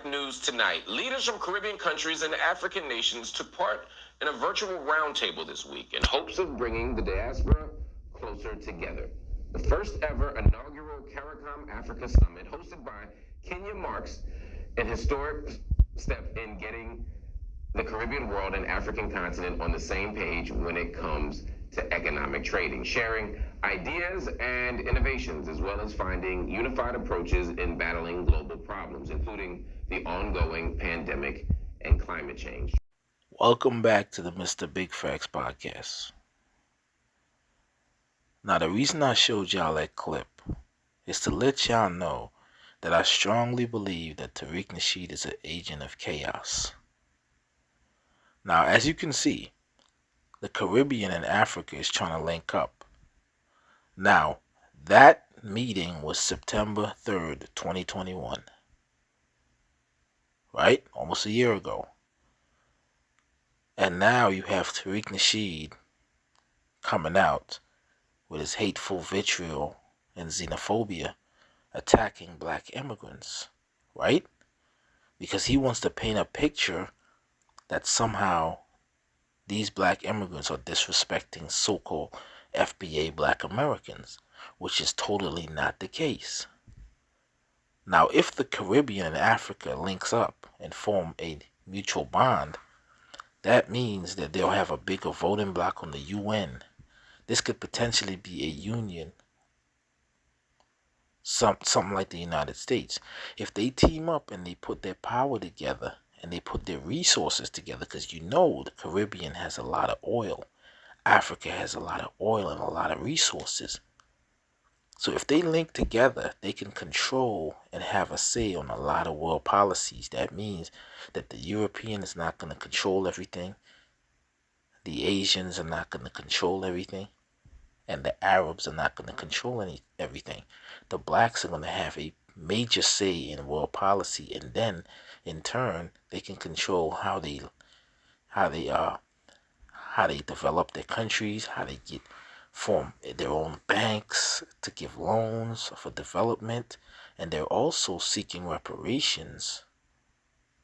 Black news tonight. Leaders from Caribbean countries and African nations took part in a virtual roundtable this week in hopes of bringing the diaspora closer together. The first ever inaugural CARICOM Africa Summit, hosted by Kenya, marks an historic step in getting the Caribbean world and African continent on the same page when it comes to economic trading, sharing ideas and innovations, as well as finding unified approaches in battling global problems, including the ongoing pandemic and climate change. Welcome back to the Mr. Big Facts podcast. Now, the reason I showed y'all that clip is to let y'all know that I strongly believe that Tariq Nasheed is an agent of chaos. Now, as you can see, the Caribbean and Africa is trying to link up. Now, that meeting was September 3rd, 2021. Right? Almost a year ago. And now you have Tariq Nasheed coming out with his hateful vitriol and xenophobia attacking black immigrants, right? Because he wants to paint a picture that somehow these black immigrants are disrespecting so-called FBA black Americans, which is totally not the case. Now, if the Caribbean and Africa links up and form a mutual bond, that means that they'll have a bigger voting bloc on the UN. This could potentially be a union, something like the United States. If they team up and they put their power together and they put their resources together, because you know the Caribbean has a lot of oil, Africa has a lot of oil and a lot of resources. So if they link together, they can control and have a say on a lot of world policies. That means that the European is not going to control everything. The Asians are not going to control everything. And the Arabs are not going to control everything. The blacks are going to have a major say in world policy, and then in turn they can control how they develop their countries, how they form their own banks to give loans for development, and they're also seeking reparations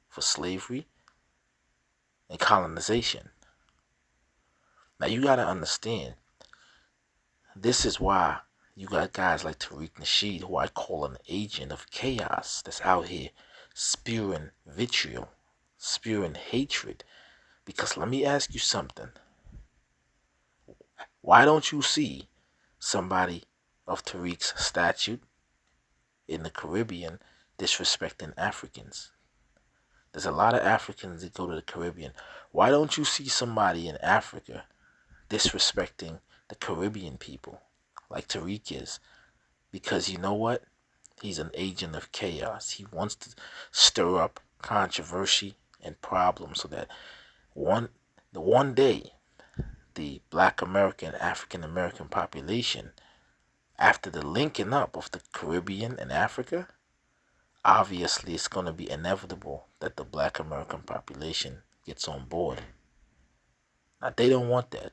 for slavery and colonization. Now you got to understand, this is why you got guys like Tariq Nasheed, who I call an agent of chaos, that's out here spewing vitriol, spewing hatred. Because let me ask you something. Why don't you see somebody of Tariq's statute in the Caribbean disrespecting Africans? There's a lot of Africans that go to the Caribbean. Why don't you see somebody in Africa disrespecting the Caribbean people like Tariq is? Because you know what? He's an agent of chaos. He wants to stir up controversy and problems so that one day the black American, African American population, after the linking up of the Caribbean and Africa, obviously it's going to be inevitable that the black American population gets on board. Now, they don't want that.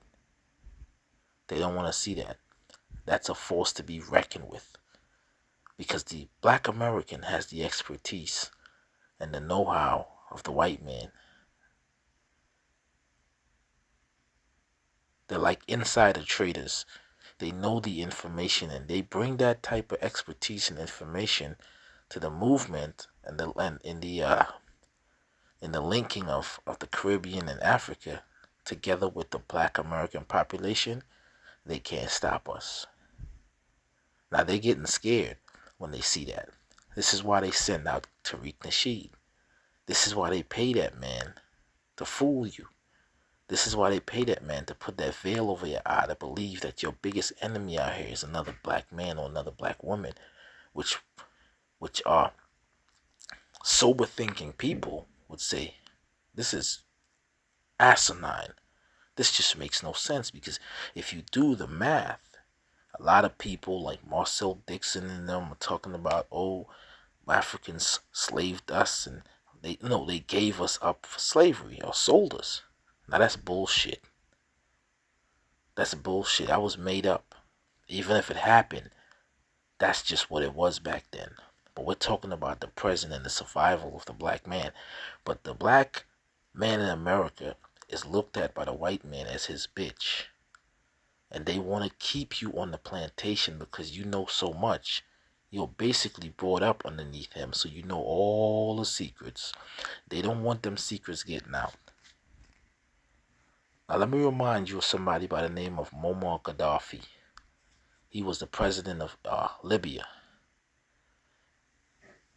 They don't want to see that. That's a force to be reckoned with. Because the black American has the expertise and the know-how of the white man. They're like insider traders. They know the information and they bring that type of expertise and information to the movement and in the linking of the Caribbean and Africa together with the black American population. They can't stop us. Now they're getting scared when they see that. This is why they send out Tariq Nasheed. This is why they pay that man to fool you. This is why they pay that man to put that veil over your eye, to believe that your biggest enemy out here is another black man or another black woman, which are sober thinking people would say, this is asinine. This just makes no sense, because if you do the math, a lot of people like Marcel Dixon and them are talking about, oh, Africans slaved us and they gave us up for slavery or sold us. Now that's bullshit. That's bullshit. That was made up. Even if it happened, that's just what it was back then. But we're talking about the present and the survival of the black man. But the black man in America is looked at by the white man as his bitch. And they want to keep you on the plantation because you know so much. You're basically brought up underneath him, so you know all the secrets. They don't want them secrets getting out. Now let me remind you of somebody by the name of Muammar Gaddafi. He was the president of Libya.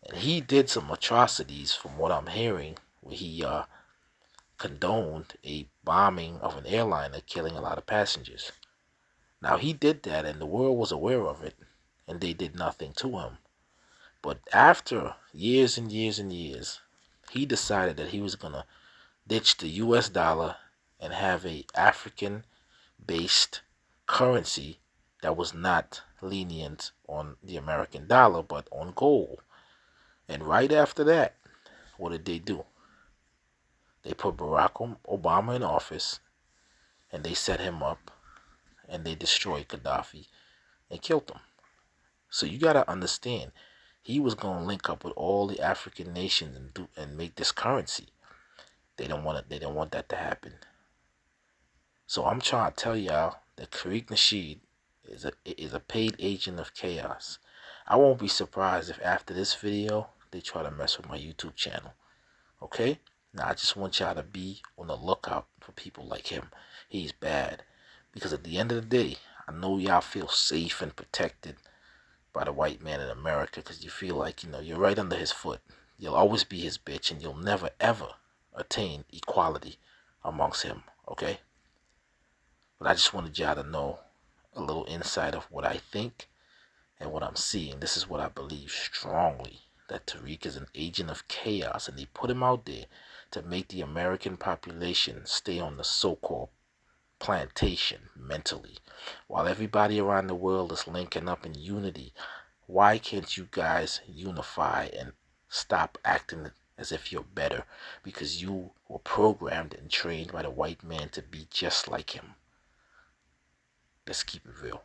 And he did some atrocities from what I'm hearing, where he condoned a bombing of an airliner, killing a lot of passengers. Now he did that and the world was aware of it, and they did nothing to him. But after years and years and years, he decided that he was going to ditch the US dollar and have a African-based currency that was not lenient on the American dollar, but on gold. And right after that, what did they do? They put Barack Obama in office, and they set him up, and they destroyed Gaddafi and killed him. So you got to understand, he was going to link up with all the African nations and make this currency. They don't want it. They don't want that to happen. So I'm trying to tell y'all that Tariq Nasheed is a paid agent of chaos. I won't be surprised if after this video they try to mess with my YouTube channel. Okay? Now I just want y'all to be on the lookout for people like him. He's bad. Because at the end of the day, I know y'all feel safe and protected by the white man in America because you feel like, you're right under his foot. You'll always be his bitch and you'll never ever attain equality amongst him. Okay? But I just wanted y'all to know a little insight of what I think and what I'm seeing. This is what I believe strongly, that Tariq is an agent of chaos, and they put him out there to make the American population stay on the so-called plantation mentally. While everybody around the world is linking up in unity, why can't you guys unify and stop acting as if you're better? Because you were programmed and trained by the white man to be just like him. Let's keep it real.